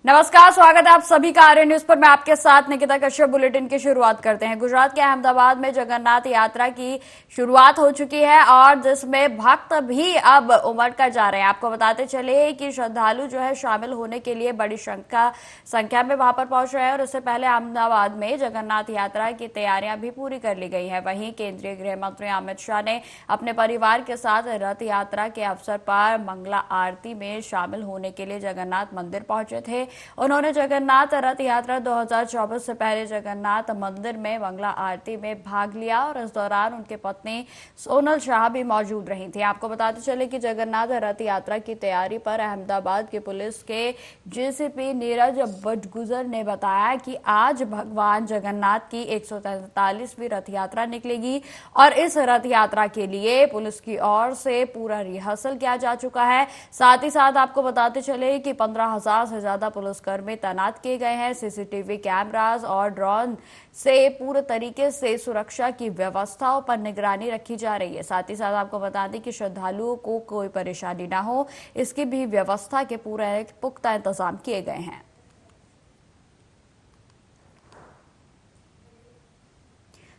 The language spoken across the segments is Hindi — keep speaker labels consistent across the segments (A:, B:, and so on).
A: नमस्कार, स्वागत है आप सभी का आर्य न्यूज पर। मैं आपके साथ निकिता कश्यप। बुलेटिन की शुरुआत करते हैं। गुजरात के अहमदाबाद में जगन्नाथ यात्रा की शुरुआत हो चुकी है और जिसमें भक्त भी अब उमड़ कर जा रहे हैं। आपको बताते चले कि श्रद्धालु जो है शामिल होने के लिए बड़ी संख्या में वहां पर पहुंच रहे हैं और इससे पहले अहमदाबाद में जगन्नाथ यात्रा की तैयारियां भी पूरी कर ली गई है। वहीं केंद्रीय गृह मंत्री अमित शाह ने अपने परिवार के साथ रथ यात्रा के अवसर पर मंगला आरती में शामिल होने के लिए जगन्नाथ मंदिर पहुंचे थे। उन्होंने जगन्नाथ रथ यात्रा 2024 से पहले जगन्नाथ मंदिर में मंगला आरती में भाग लिया और इस दौरान उनकी पत्नी सोनल शाह भी मौजूद रही थी। आपको बताते चले कि जगन्नाथ रथ यात्रा की तैयारी पर अहमदाबाद की पुलिस के जेसीपी नीरज बटगुजर ने बताया कि आज भगवान जगन्नाथ की 143वीं रथ यात्रा निकलेगी और इस रथ यात्रा के लिए पुलिस की ओर से पूरा रिहर्सल किया जा चुका है। साथ ही साथ आपको बताते चले कि 15,000 से ज्यादा पुलिसकर्मी तैनात किए गए हैं। सीसीटीवी कैमरास और ड्रोन से पूरे तरीके से सुरक्षा की व्यवस्थाओं पर निगरानी रखी जा रही है। साथ ही साथ आपको बता दें कि श्रद्धालुओं को कोई परेशानी ना हो, इसकी भी व्यवस्था के पूरे पुख्ता इंतजाम किए गए हैं।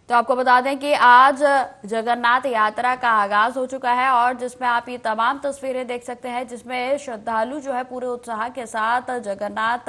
A: तो आपको बता दें कि आज जगन्नाथ यात्रा का आगाज हो चुका है और जिसमें आप ये तमाम तस्वीरें देख सकते हैं, जिसमें श्रद्धालु जो है पूरे उत्साह के साथ जगन्नाथ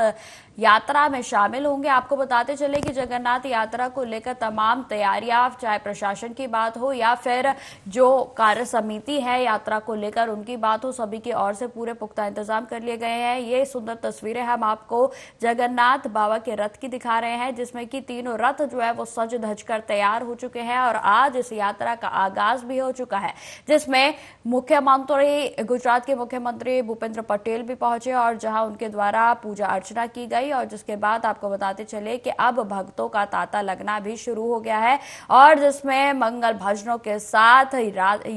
A: यात्रा में शामिल होंगे। आपको बताते चले कि जगन्नाथ यात्रा को लेकर तमाम तैयारियां, चाहे प्रशासन की बात हो या फिर जो कार्य समिति है यात्रा को लेकर उनकी बात हो, सभी की ओर से पूरे पुख्ता इंतजाम कर लिए गए हैं। ये सुंदर तस्वीरें हम आपको जगन्नाथ बाबा के रथ की दिखा रहे हैं, जिसमें कि तीनों रथ जो है वो सज धज कर तैयार हो चुके हैं और आज इस यात्रा का आगाज भी हो चुका है, जिसमें मुख्यमंत्री गुजरात के मुख्यमंत्री भूपेंद्र पटेल भी पहुंचे और जहां उनके द्वारा पूजा अर्चना की गई और जिसके बाद आपको बताते चले कि अब भक्तों का तांता लगना भी शुरू हो गया है और जिसमें मंगल भजनों के साथ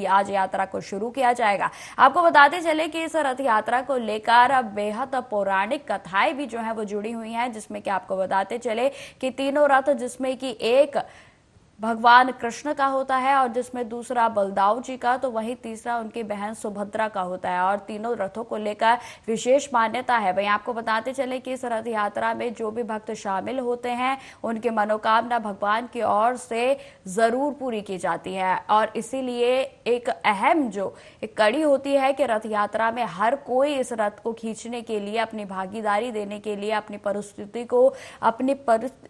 A: आज यात्रा को शुरू किया जाएगा। आपको बताते चले कि इस रथ यात्रा को लेकर बेहद पौराणिक कथाएं भी जो है वो जुड़ी हुई हैं, जिसमें कि आपको बताते चले कि तीनों रथ, जिसमें कि एक भगवान कृष्ण का होता है और जिसमें दूसरा बलदाऊ जी का, तो वहीं तीसरा उनकी बहन सुभद्रा का होता है और तीनों रथों को लेकर विशेष मान्यता है। वहीं आपको बताते चले कि इस रथ यात्रा में जो भी भक्त शामिल होते हैं उनकी मनोकामना भगवान की ओर से जरूर पूरी की जाती है और इसीलिए एक अहम जो एक कड़ी होती है कि रथ यात्रा में हर कोई इस रथ को खींचने के लिए अपनी भागीदारी देने के लिए अपनी परिस्थिति को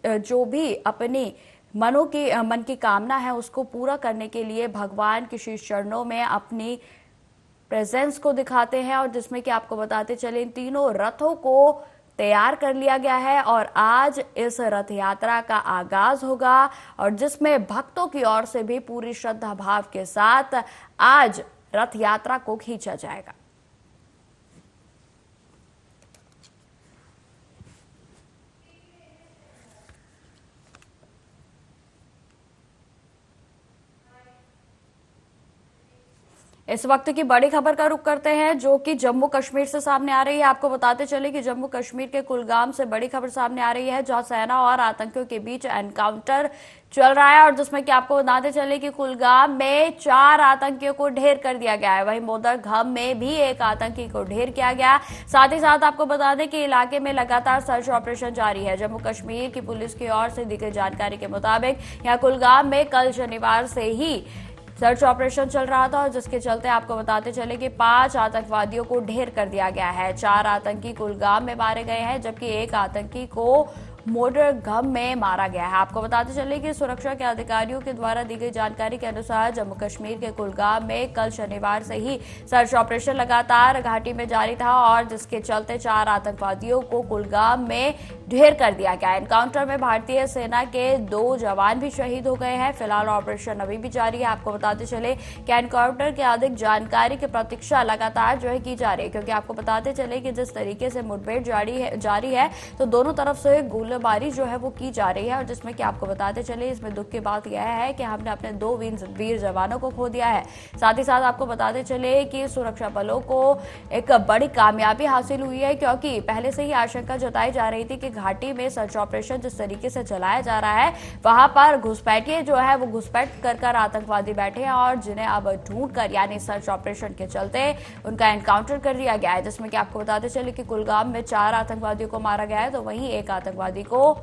A: जो भी अपनी मन की कामना है उसको पूरा करने के लिए भगवान के शीश चरणों में अपनी प्रेजेंस को दिखाते हैं और जिसमें कि आपको बताते चले इन तीनों रथों को तैयार कर लिया गया है और आज इस रथ यात्रा का आगाज होगा और जिसमें भक्तों की ओर से भी पूरी श्रद्धा भाव के साथ आज रथ यात्रा को खींचा जाएगा। इस वक्त की बड़ी खबर का रुख करते हैं जो कि जम्मू कश्मीर से सामने आ रही है। आपको बताते चले कि जम्मू कश्मीर के कुलगाम से बड़ी खबर सामने आ रही है, जहां सेना और आतंकियों के बीच एनकाउंटर चल रहा है और जिसमें कि आपको बताते चले कि कुलगाम में 4 आतंकियों को ढेर कर दिया गया है। वहीं मोदरघम में भी एक आतंकी को ढेर किया गया। साथ ही साथ आपको बता दें कि इलाके में लगातार सर्च ऑपरेशन जारी है। जम्मू कश्मीर की पुलिस की ओर से दी गई जानकारी के मुताबिक यहां कुलगाम में कल शनिवार से ही सर्च ऑपरेशन चल रहा था और जिसके चलते आपको बताते चले कि 5 आतंकवादियों को ढेर कर दिया गया है। 4 आतंकी कुलगाम में मारे गए हैं जबकि एक आतंकी को मोदरघम में मारा गया है। आपको बताते चले कि सुरक्षा के अधिकारियों के द्वारा दी गई जानकारी के अनुसार जम्मू कश्मीर के कुलगाम में कल शनिवार से ही सर्च ऑपरेशन लगातार घाटी में जारी था और जिसके चलते 4 आतंकवादियों को कुलगाम में ढेर कर दिया गया। एनकाउंटर में भारतीय सेना के 2 जवान भी शहीद हो गए हैं। फिलहाल ऑपरेशन अभी भी जारी है। आपको बताते चले कि एनकाउंटर की अधिक जानकारी की प्रतीक्षा लगातार जो है की जा रही है, क्योंकि आपको बताते चले कि जिस तरीके से मुठभेड़ जारी है तो दोनों तरफ से गोली गोलीबारी जो है वो की जा रही है, और जिसमें कि आपको बताते चले इसमें दुख की बात यह है कि हमने अपने 2 वीर जवानों को खो दिया है। साथ ही साथ आपको बताते चले कि सुरक्षा बलों को एक बड़ी कामयाबी हासिल हुई है, क्योंकि पहले से ही आशंका जताई जा रही थी कि घाटी में सर्च ऑपरेशन जिस तरीके से चलाया जा रहा है वहां पर घुसपैठिए जो है वो घुसपैठ कर आतंकवादी बैठे हैं, और जिन्हें अब ढूंढ कर यानी सर्च ऑपरेशन के चलते उनका एनकाउंटर कर दिया गया है, जिसमें कि आपको बताते चले कि कुलगाम में 4 आतंकवादियों को मारा गया है, तो वहीं एक आतंकवादी को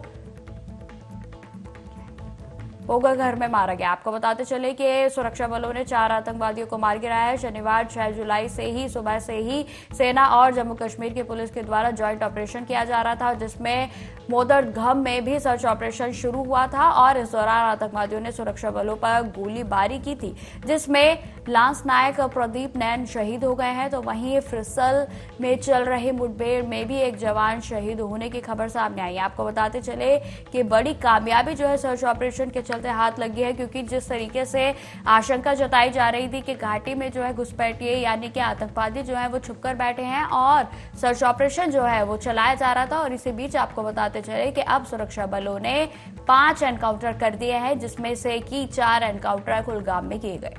A: पोगा घर में मारा गया। आपको बताते चले कि सुरक्षा बलों ने 4 आतंकवादियों को मार गिराया है। शनिवार 6 जुलाई से ही सुबह से ही सेना और जम्मू कश्मीर की पुलिस के द्वारा जॉइंट ऑपरेशन किया जा रहा था, जिसमें मोदरघम में भी सर्च ऑपरेशन शुरू हुआ था, और इस दौरान आतंकवादियों ने सुरक्षा बलों पर गोलीबारी की थी, जिसमें लांस नायक प्रदीप नैन शहीद हो गए हैं। तो वहीं फ्रिसल में चल रही मुठभेड़ में भी एक जवान शहीद होने की खबर सामने आई है। आपको बताते चले कि बड़ी कामयाबी जो है सर्च ऑपरेशन के चलते हाथ लगी है, क्योंकि जिस तरीके से आशंका जताई जा रही थी कि घाटी में जो है घुसपैठिए यानी कि आतंकवादी जो है वो छुपकर बैठे हैं और सर्च ऑपरेशन जो है वो चलाया जा रहा था, और इसी बीच आपको बताते चले कि अब सुरक्षा बलों ने 5 एनकाउंटर कर दिए हैं, जिसमें से कि 4 एनकाउंटर कुलगाम में किए गए।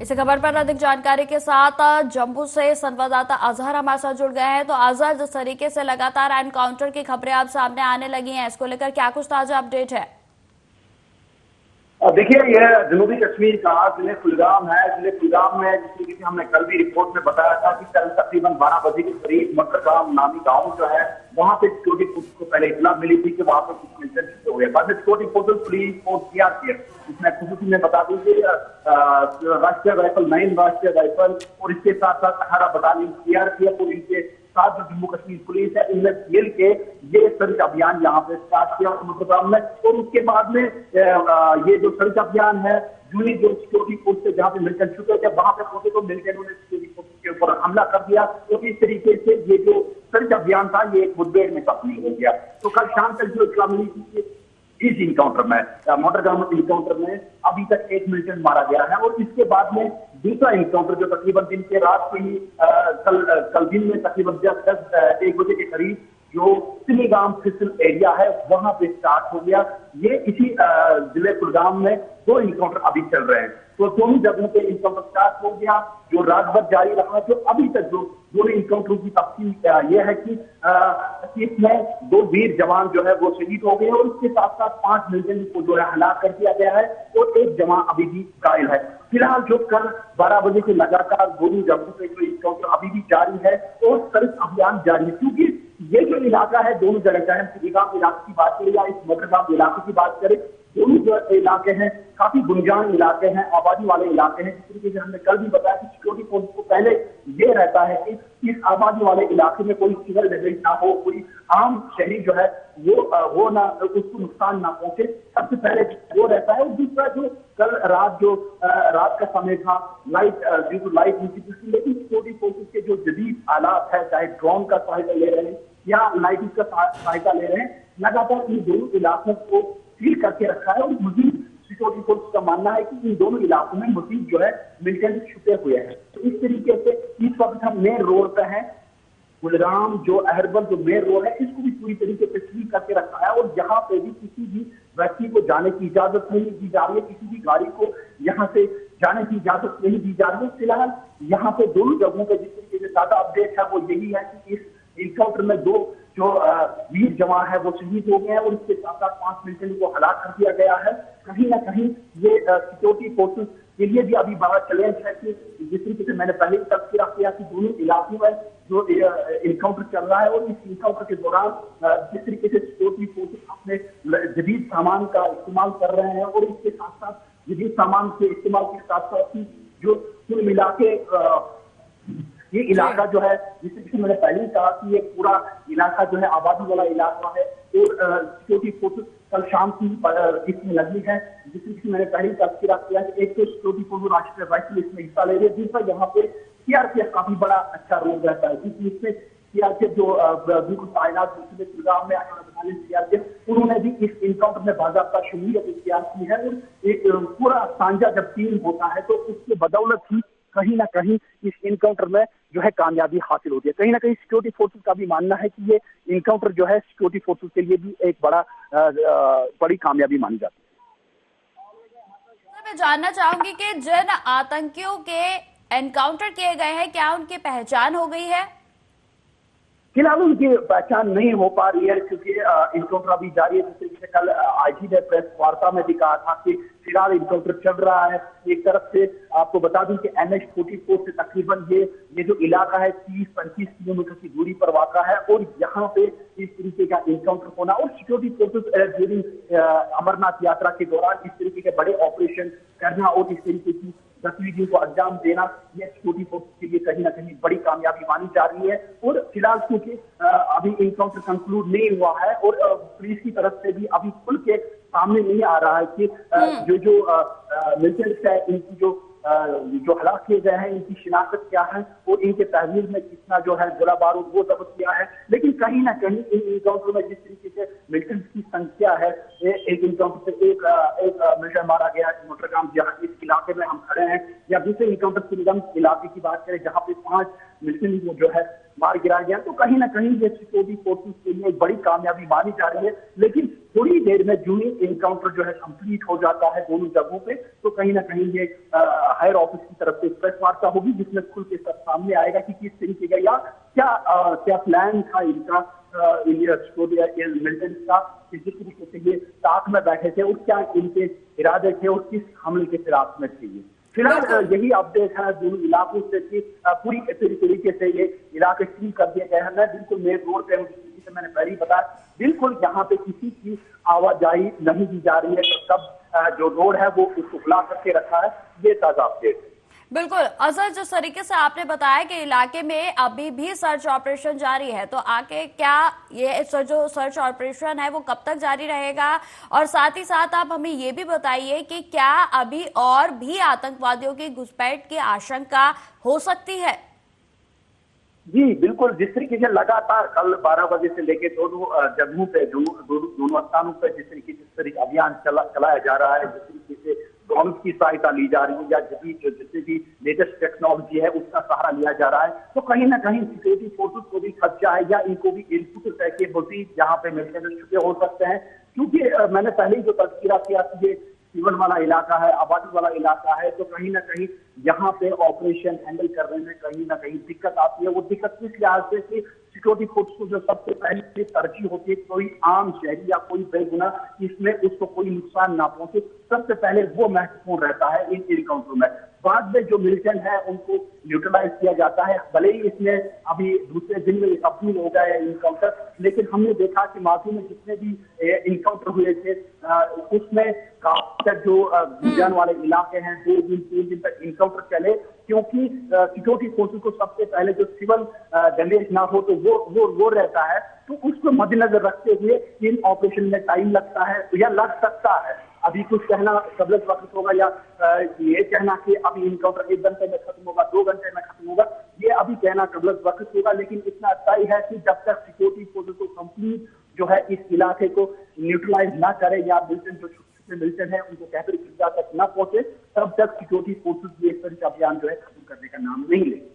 A: इस खबर पर अधिक जानकारी के साथ जम्मू से संवाददाता अजहर हमारे साथ जुड़ गए हैं। तो अजहर, जिस तरीके से लगातार एनकाउंटर की खबरें अब सामने आने लगी हैं, इसको लेकर क्या कुछ ताजा अपडेट है?
B: देखिए, यह जनूबी कश्मीर का जिले कुलगाम है। जिले कुलगाम में जिस तरीके से हमने कल भी रिपोर्ट में बताया था कि कल तकरीबन 12 बजे के करीब मटरगाम नामी गांव जो है वहां पे सिक्योरिटी फोर्स को पहले इतला मिली थी कि वहां पे कुछ मिलिटेंट हुए। बाद में security force police force CRPF, इसमें खुशी में बता दूं कि राष्ट्रीय राइफल 9 राष्ट्रीय राइफल और इसके साथ साथ 18 बटालियन सीआरपीएफ और इनके साथ जो जम्मू कश्मीर पुलिस है, इनमें मिल के ये सर्च अभियान यहाँ पे स्टार्ट किया मुद्दाम में। और उसके बाद में ये जो सर्च अभियान है, यूनिट जो सिक्योरिटी फोर्स से जहाँ पे मिलिटेंट छुपे थे वहां पे पहुंचे तो मिलिटेंटों ने सिक्योरिटी फोर्स के ऊपर हमला कर दिया। तो इस तरीके से ये जो सर्च अभियान था ये एक मुठभेड़ में तब्दील हो गया। तो कल शाम तक जो इत्तला मिली थी इस इनकाउंटर में मोटरगाम इनकाउंटर में अभी तक 1 मिलिटेंट मारा गया है, और इसके बाद में दूसरा इनकाउंटर जो तकरीबन दिन के रात को ही कल दिन में तकरीबन 1 बजे के करीब जो सिनीगाम फिसल एरिया है वहां पे स्टार्ट हो गया। ये इसी जिले कुलगाम में 2 इनकाउंटर अभी चल रहे हैं। तो दोनों जगहों पे इनकाउंटर स्टार्ट हो गया, जो रात भर जारी रहा। जो अभी तक जो दोनों इनकाउंटरों की तफसील यह है कि इसमें 2 वीर जवान जो है वो शहीद हो गए, और इसके साथ साथ 5 मिलिटेंट को जो है हलाक कर दिया गया है, और 1 जवान अभी भी घायल है। फिलहाल जो कल 12 बजे से लगातार दोनों जगहों पे जो इनकाउंटर अभी भी जारी है और सर्च अभियान जारी है, क्योंकि ये जो इलाका है दोनों जगह, चाहे हम सिनीगाम इलाके की बात करें या इस मोटरगाम इलाके की बात करें, दोनों जो इलाके हैं काफी गुंजान इलाके हैं, आबादी वाले इलाके हैं। जिस तरीके से हमने कल भी बताया कि सिक्योरिटी फोर्स को पहले ये रहता है कि इस आबादी वाले इलाके में कोई सिविल डेमेज ना हो, कोई आम शहरी जो है वो ना उसको नुकसान ना पहुंचे, सबसे पहले वो रहता है। और दूसरा जो कल रात का समय था, लाइट नहीं थी, लेकिन सिक्योरिटी फोर्सेस के जो जदीद आलात है, चाहे ड्रोन का सहायता ले रहे हैं या लाइट का सहायता ले रहे हैं, लगातार इन दोनों इलाकों को सील करके रखा है। और मजीद सिक्योरिटी फोर्स का मानना है कि इन दोनों इलाकों में मजीद जो है मिलिटेंट छुपे हुए हैं। तो इस तरीके से इस वक्त हम मेन रोड पे हैं। कुलगाम जो अहरबल जो मेन रोड है इसको भी पूरी तरीके से सील करके रखा है, और यहाँ पे भी किसी भी व्यक्ति को जाने की इजाजत नहीं दी जा रही है, किसी भी गाड़ी को यहाँ से जाने की इजाजत नहीं दी जा रही है। फिलहाल यहाँ पे दोनों जगहों पे जिस तरीके से ज्यादा अपडेट है वो यही है कि इस इनकाउंटर में 2 जो वीर जवान है वो शहीद हो गए हैं, और इसके साथ साथ 5 मिलिटेंट को हलाक कर दिया गया है। कहीं ना कहीं ये सिक्योरिटी फोर्सेस के लिए भी अभी बड़ा चैलेंज है कि जिस तरीके से मैंने पहले ही तस्करा किया कि दोनों इलाकों में जो इनकाउंटर चल रहा है, और इस इनकाउंटर के दौरान जिस तरीके से सिक्योरिटी फोर्सेस अपने जदीद सामान का इस्तेमाल कर रहे हैं, और इसके साथ साथ जदीद सामान के इस्तेमाल के साथ साथ जो कुल मिला के ये इलाका जो है, जिससे मैंने पहले ही कहा कि ये पूरा इलाका जो है आबादी वाला इलाका है, और सिक्योरिटी फोर्सेस कल शाम की इसमें लगी है। जिससे मैंने पहले ही तस्करा किया कि एक तो सिक्योरिटी फोर्स राष्ट्रीय राइफल इसमें हिस्सा ले रही है, दूसरा यहाँ पे सीआरपीएफ काफी बड़ा अच्छा रोल रहता है, क्योंकि इसमें सीआरपीएफ जो बिल्कुल तैनात कुलगाम में सीआरपीएफ, उन्होंने भी इस इनकाउंटर में बाकायदा शमूलियत इख्तियार की है, और एक पूरा साझा जब टीम होता है तो उसके बदौलत ही कहीं ना कहीं इस इनकाउंटर में जो है कामयाबी हासिल होती है। कहीं ना कहीं सिक्योरिटी फोर्सेस का भी मानना है कि ये इनकाउंटर जो है सिक्योरिटी फोर्सेस के लिए भी एक बड़ी कामयाबी मानी जाती है।
A: मैं जानना चाहूंगी कि जिन आतंकियों के एनकाउंटर किए गए हैं, क्या उनकी पहचान हो गई है?
B: फिलहाल उनकी पहचान नहीं हो पा रही है क्योंकि इनकाउंटर अभी जारी है। जिस तरीके से कल आईजी ने प्रेस वार्ता में भी कहा था कि फिलहाल इनकाउंटर चल रहा है। एक तरफ से आपको बता दूं कि NH-44 से तकरीबन ये जो इलाका है 30-35 किलोमीटर की दूरी पर वाक़ा है और यहाँ पे इस तरीके का इनकाउंटर होना और सिक्योरिटी फोर्सेस ड्यूरिंग अमरनाथ यात्रा के दौरान इस तरीके के बड़े ऑपरेशन करना और इस तरीके की गतिविधियों को अंजाम देना, ये सिक्योरिटी फोर्सेस के लिए कहीं ना कहीं बड़ी कामयाबी मानी जा रही है। और फिलहाल क्योंकि अभी इनकाउंटर कंक्लूड नहीं हुआ है और पुलिस की तरफ से भी अभी खुल के सामने नहीं आ रहा है कि जो मिलिटेंट्स है इनकी जो हलाक किए गए हैं इनकी शिनाख्त क्या है और इनके तहवील में कितना जो है गोला बारूद वो जब्त किया है। लेकिन कहीं ना कहीं इन इनकाउंटर में जिस तरीके से मिलिटेंट्स की संख्या है, एक इनकाउंटर से एक मिलिटेंट मारा गया मोटरगाम जहाँ इस इलाके में हम खड़े हैं, या दूसरे इनकाउंटर सिलगम इलाके की बात करें जहाँ पे 5 मिलिटेंट जो है मार गिराया गया, तो कहीं ना कहीं ये सिक्योरिटी फोर्सेस के लिए एक बड़ी कामयाबी मानी जा रही है। लेकिन थोड़ी देर में जो ही इनकाउंटर जो है कंप्लीट हो जाता है दोनों जगहों पे, तो कहीं ना कहीं ये हायर ऑफिस की तरफ से प्रेस वार्ता होगी जिसमें खुल के सब सामने आएगा कि किस तरीके का या क्या प्लान था इनका मिलिटेंट्स का, जिस तरीके से ये साथ में बैठे थे और क्या इनके इरादे थे और किस हमले के फिराक में थे। फिलहाल यही अपडेट है दोनों इलाकों से कि पूरी तरीके से ये इलाके सील कर दिए गए हैं। मैं बिल्कुल मेन रोड पे हूँ, जिसे मैंने पहले ही बताया, बिल्कुल यहाँ पे किसी की आवाजाही नहीं दी जा रही है। सब जो रोड है वो उसको खुला करके रखा है। ये ताजा अपडेट।
A: बिल्कुल अजहर, जिस तरीके से आपने बताया कि इलाके में अभी भी सर्च ऑपरेशन जारी है, तो आगे क्या ये जो सर्च ऑपरेशन है वो कब तक जारी रहेगा? और साथ ही साथ आप हमें ये भी बताइए कि क्या अभी और भी आतंकवादियों की घुसपैठ की आशंका हो सकती है?
B: जी बिल्कुल, जिस तरीके से लगातार कल 12 बजे से लेकर दोनों जगहों पे दोनों स्थानों पर जिस तरीके अभियान चलाया जा रहा है, जिस तरीके से ड्रोन की सहायता ली जा रही है या जितनी भी लेटेस्ट टेक्नोलॉजी है उसका सहारा लिया जा रहा है, तो कहीं ना कहीं सिक्योरिटी फोर्सेस को भी खर्चा है या इनको भी इनपुट पैके मजीद यहाँ पे मिलते छुपे हो सकते हैं। क्योंकि मैंने पहले ही जो तस्करा किया कि ये सीवन वाला इलाका है, आबादी वाला इलाका है, तो कहीं ना कहीं यहाँ पे ऑपरेशन हैंडल करने में कहीं ना कहीं दिक्कत आती है। वो दिक्कत इस लिहाज से कि सिक्योरिटी फोर्स को जो सबसे पहले तरजीह होती है कोई आम शहरी या कोई बेगुना इसमें उसको कोई नुकसान ना पहुंचे, सबसे पहले वो महत्वपूर्ण रहता है इन इनकाउंटर में। बाद में जो मिलिटेंट है उनको न्यूट्रलाइज किया जाता है। भले ही इसमें अभी दूसरे दिन में अपील हो गया है इनकाउंटर, लेकिन हमने देखा कि माफी में जितने भी इनकाउंटर हुए थे उसमें काफी तक जो गुजरान वाले इलाके हैं 2 दिन 3 दिन तक इनकाउंटर चले, क्योंकि सिक्योरिटी फोर्सेस को सबसे पहले जो सिविल डैमेज ना हो तो वो रहता है। तो उसको मद्देनजर रखते हुए इन ऑपरेशन में टाइम लगता है या लग सकता है। अभी कुछ कहना कबल वक्त होगा या ये कहना कि अभी इनकाउंटर 1 घंटे में खत्म होगा, 2 घंटे में खत्म होगा, ये अभी कहना कबल वक्त होगा। लेकिन इतना तय है कि जब तक सिक्योरिटी फोर्सेस को कंप्लीट जो है इस इलाके को न्यूट्रलाइज ना करे या मिलिटेंट जो मिलिटेंट है उनको कहकर किल्ला तक न पहुंचे, तब तक सिक्योरिटी फोर्सेस ये इस तरह का अभियान जो है खत्म करने का नाम नहीं ले।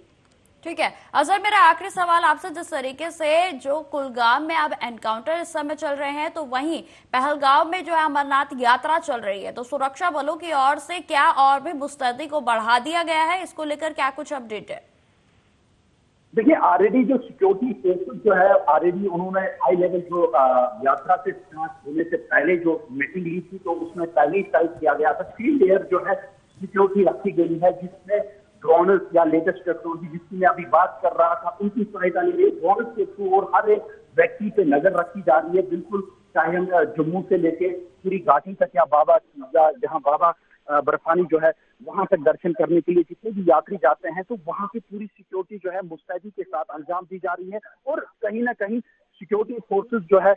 A: ठीक है अजहर, मेरा आखिरी सवाल आपसे, जिस तरीके से जो कुलगाम में अब एनकाउंटर इस समय चल रहे हैं, तो वहीं पहलगाम में जो है अमरनाथ यात्रा चल रही है, तो सुरक्षा बलों की ओर से क्या और भी मुस्तैदी को बढ़ा दिया गया है? इसको लेकर क्या कुछ अपडेट है?
B: देखिए ऑलरेडी जो सिक्योरिटी फोर्सेस जो है ऑलरेडी उन्होंने हाई लेवल जो यात्रा से होने से पहले जो मीटिंग ली थी, तो उसमें पहले ही तय किया गया था 3 लेयर जो है सिक्योरिटी रखी गई है, जिसमें ड्रोन्स या लेटेस्ट टेक्नोलॉजी जिसकी मैं अभी बात कर रहा था उनकी सहायता ले रही है। ड्रोन्स के थ्रू और हर एक व्यक्ति पे नजर रखी जा रही है, बिल्कुल चाहे हम जम्मू से लेके पूरी घाटी तक या बाबा जहाँ बाबा बर्फानी जो है वहां तक दर्शन करने के लिए जितने भी यात्री जाते हैं, तो वहां की पूरी सिक्योरिटी जो है मुस्तैदी के साथ अंजाम दी जा रही है। और कहीं ना कहीं सिक्योरिटी फोर्सेस जो है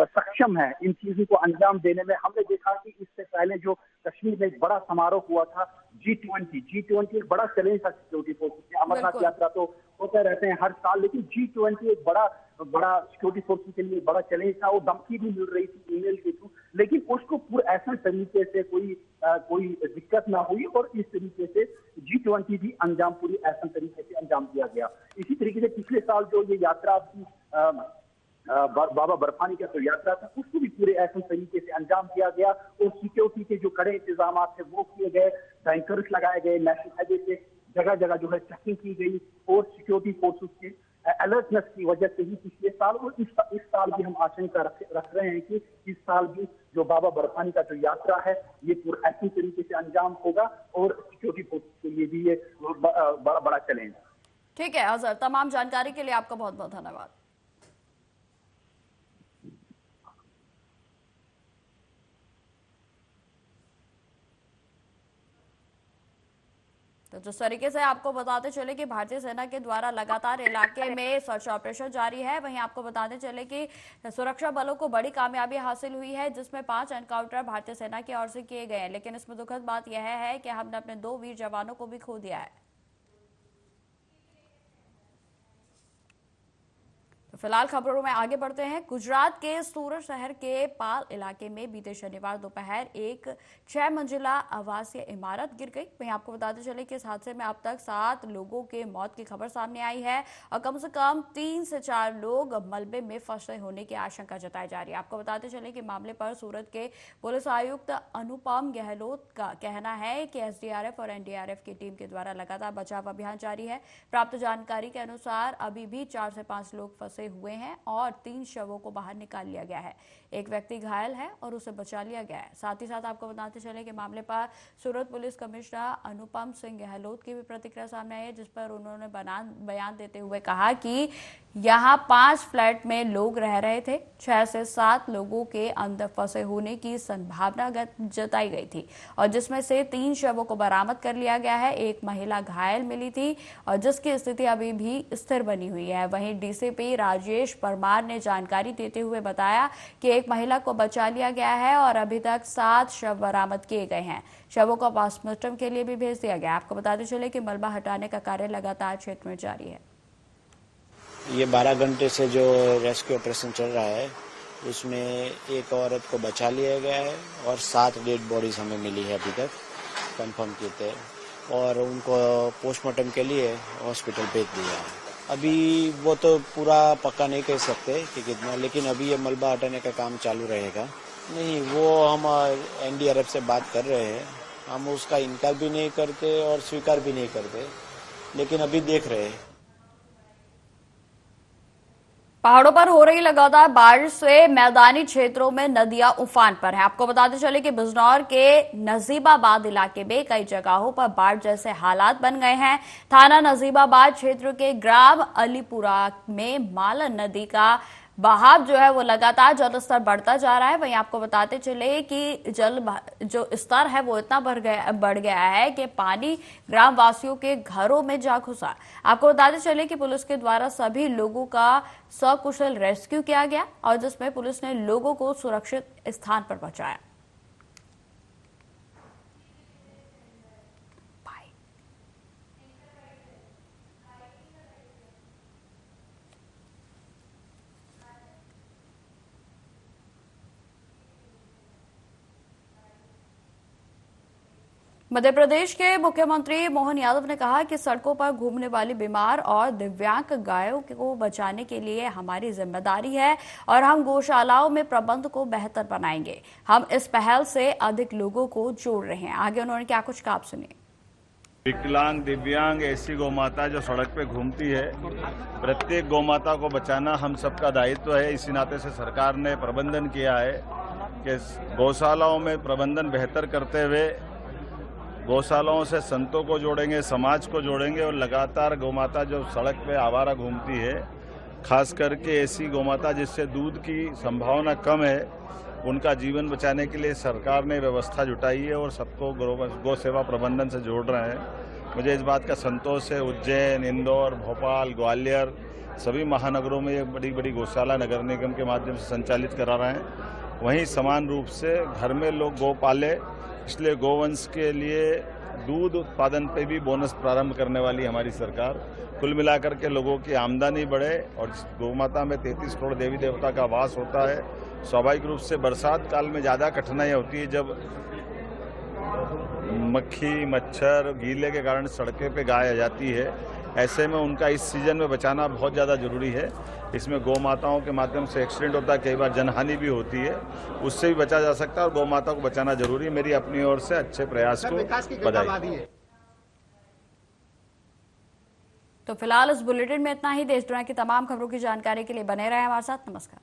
B: सक्षम है इन चीजों को अंजाम देने में। हमने देखा कि इससे पहले जो कश्मीर में एक बड़ा समारोह हुआ था G20 एक बड़ा चैलेंज था सिक्योरिटी फोर्सेस के। अमरनाथ यात्रा तो होते रहते हैं हर साल, लेकिन G20 एक बड़ा सिक्योरिटी फोर्सेस के लिए बड़ा चैलेंज था। वो धमकी भी मिल रही थी ईमेल के थ्रू, लेकिन उसको पूरा ऐसा तरीके से कोई दिक्कत ना हुई और इस तरीके से G20 भी पूरी ऐसा तरीके से अंजाम दिया गया। इसी तरीके से पिछले साल जो ये यात्रा थी बाबा बर्फानी का जो यात्रा था, उसको भी पूरे ऐसे तरीके से अंजाम दिया गया और सिक्योरिटी के जो कड़े इंतजाम थे वो किए गए, टैंकर्स लगाए गए, नेशनल हाईवे पे जगह जगह जो है चेकिंग की गई और सिक्योरिटी फोर्सेस के अलर्टनेस की वजह से ही पिछले साल और इस साल भी हम आशंका रख रहे हैं कि इस साल भी जो बाबा बर्फानी का जो यात्रा है ये पूरा ऐसी तरीके से अंजाम होगा और सिक्योरिटी फोर्सेस के लिए भी ये बड़ा चैलेंज है।
A: ठीक है अजहर, तमाम जानकारी के लिए आपका बहुत बहुत धन्यवाद। तो जिस तरीके से आपको बताते चले कि भारतीय सेना के द्वारा लगातार इलाके में सर्च ऑपरेशन जारी है, वहीं आपको बताते चले कि सुरक्षा बलों को बड़ी कामयाबी हासिल हुई है, जिसमें 5 एनकाउंटर भारतीय सेना की ओर से किए गए हैं। लेकिन इसमें दुखद बात यह है कि हमने अपने 2 वीर जवानों को भी खो दिया है। तो फिलहाल खबरों में आगे बढ़ते हैं। गुजरात के सूरत शहर के पाल इलाके में बीते शनिवार दोपहर एक 6 मंजिला आवासीय इमारत गिर गई। वहीं आपको बताते चले कि इस हादसे में अब तक 7 लोगों के मौत की खबर सामने आई है और कम से कम 3 से 4 लोग मलबे में फंसे होने की आशंका जताई जा रही है। आपको बताते चले कि मामले पर सूरत के पुलिस आयुक्त अनुपम गहलोत का कहना है कि एसडीआरएफ और एनडीआरएफ की टीम के द्वारा लगातार बचाव अभियान जारी है। प्राप्त जानकारी के अनुसार अभी भी 4 से 5 लोग फंसे हुए हैं और 3 शवों को बाहर निकाल लिया गया है। एक व्यक्ति घायल है और उसे बचा लिया गया है। साथ ही साथ आपको बताते चले कि मामले पर सूरत पुलिस कमिश्नर अनुपम सिंह गहलोत की भी प्रतिक्रिया सामने आई है, जिस पर उन्होंने बयान देते हुए कहा कि यहां 5 फ्लैट में लोग रह रहे थे। 6 से 7 लोगों के अंदर फंसे होने की संभावना जताई गई थी और जिसमें से 3 शवों को बरामद कर लिया गया है। एक महिला घायल मिली थी और जिसकी स्थिति अभी भी स्थिर बनी हुई है। वहीं डीसीपी राजेश परमार ने जानकारी देते हुए बताया कि एक महिला को बचा लिया गया है और अभी तक 7 शव बरामद किए गए हैं। शवों को पोस्टमार्टम के लिए भी भेज दिया गया। आपको बताते चले कि मलबा हटाने का कार्य लगातार क्षेत्र में जारी है।
C: ये 12 घंटे से जो रेस्क्यू ऑपरेशन चल रहा है उसमें एक औरत को बचा लिया गया है और 7 डेड बॉडीज हमें मिली है अभी तक कंफर्म किए थे और उनको पोस्टमार्टम के लिए हॉस्पिटल भेज दिया है। अभी वो तो पूरा पक्का नहीं कह सकते कि कितना, लेकिन अभी ये मलबा हटाने का काम चालू रहेगा। नहीं, वो हम एनडीआरएफ से बात कर रहे हैं, हम उसका इनकार भी नहीं करते और स्वीकार भी नहीं करते, लेकिन अभी देख रहे हैं।
A: पहाड़ों पर हो रही लगातार बारिश से मैदानी क्षेत्रों में नदियां उफान पर हैं। आपको बताते चले कि बिजनौर के नजीबाबाद इलाके में कई जगहों पर बाढ़ जैसे हालात बन गए हैं। थाना नजीबाबाद क्षेत्र के ग्राम अलीपुरा में मालन नदी का बहाव जो है वो लगातार जलस्तर बढ़ता जा रहा है। वहीं आपको बताते चले कि जल जो स्तर है वो इतना बढ़ गया है कि पानी ग्राम वासियों के घरों में जा घुसा। आपको बताते चले कि पुलिस के द्वारा सभी लोगों का सकुशल रेस्क्यू किया गया और जिसमें पुलिस ने लोगों को सुरक्षित स्थान पर पहुंचाया। मध्य प्रदेश के मुख्यमंत्री मोहन यादव ने कहा कि सड़कों पर घूमने वाली बीमार और दिव्यांग गायों को बचाने के लिए हमारी जिम्मेदारी है और हम गौशालाओं में प्रबंध को बेहतर बनाएंगे। हम इस पहल से अधिक लोगों को जोड़ रहे हैं। आगे उन्होंने क्या कुछ कहा, आप सुनिए।
D: विकलांग, दिव्यांग, ऐसी गौमाता जो सड़क पे घूमती है, प्रत्येक गौमाता को बचाना हम सबका दायित्व है। इसी नाते से सरकार ने प्रबंधन किया है कि गौशालाओं में प्रबंधन बेहतर करते हुए गौशालाओं से संतों को जोड़ेंगे, समाज को जोड़ेंगे और लगातार गौमाता जो सड़क पे आवारा घूमती है, खास करके ऐसी गौमाता जिससे दूध की संभावना कम है, उनका जीवन बचाने के लिए सरकार ने व्यवस्था जुटाई है और सबको गौ सेवा प्रबंधन से जोड़ रहे हैं। मुझे इस बात का संतोष है। उज्जैन, इंदौर, भोपाल, ग्वालियर सभी महानगरों में ये बड़ी बड़ी गौशाला नगर निगम के माध्यम से संचालित करा रहे हैं। वहीं समान रूप से घर में लोग गौ पाले, इसलिए गौवंश के लिए दूध उत्पादन पे भी बोनस प्रारंभ करने वाली हमारी सरकार। कुल मिलाकर के लोगों की आमदनी बढ़े और गौ माता में 33 करोड़ देवी देवता का वास होता है। स्वाभाविक रूप से बरसात काल में ज़्यादा कठिनाई होती है, जब मक्खी मच्छर गीले के कारण सड़कें पे गाय आ जाती है। ऐसे में उनका इस सीजन में बचाना बहुत ज़्यादा जरूरी है। इसमें गौ माताओं के माध्यम से एक्सीडेंट होता है, कई बार जनहानि भी होती है, उससे भी बचा जा सकता है और गौ माता को बचाना जरूरी है। मेरी अपनी ओर से अच्छे प्रयास को बधाई।
A: तो फिलहाल इस बुलेटिन में इतना ही। देश दुनिया की तमाम खबरों की जानकारी के लिए बने रहें हमारे साथ। नमस्कार।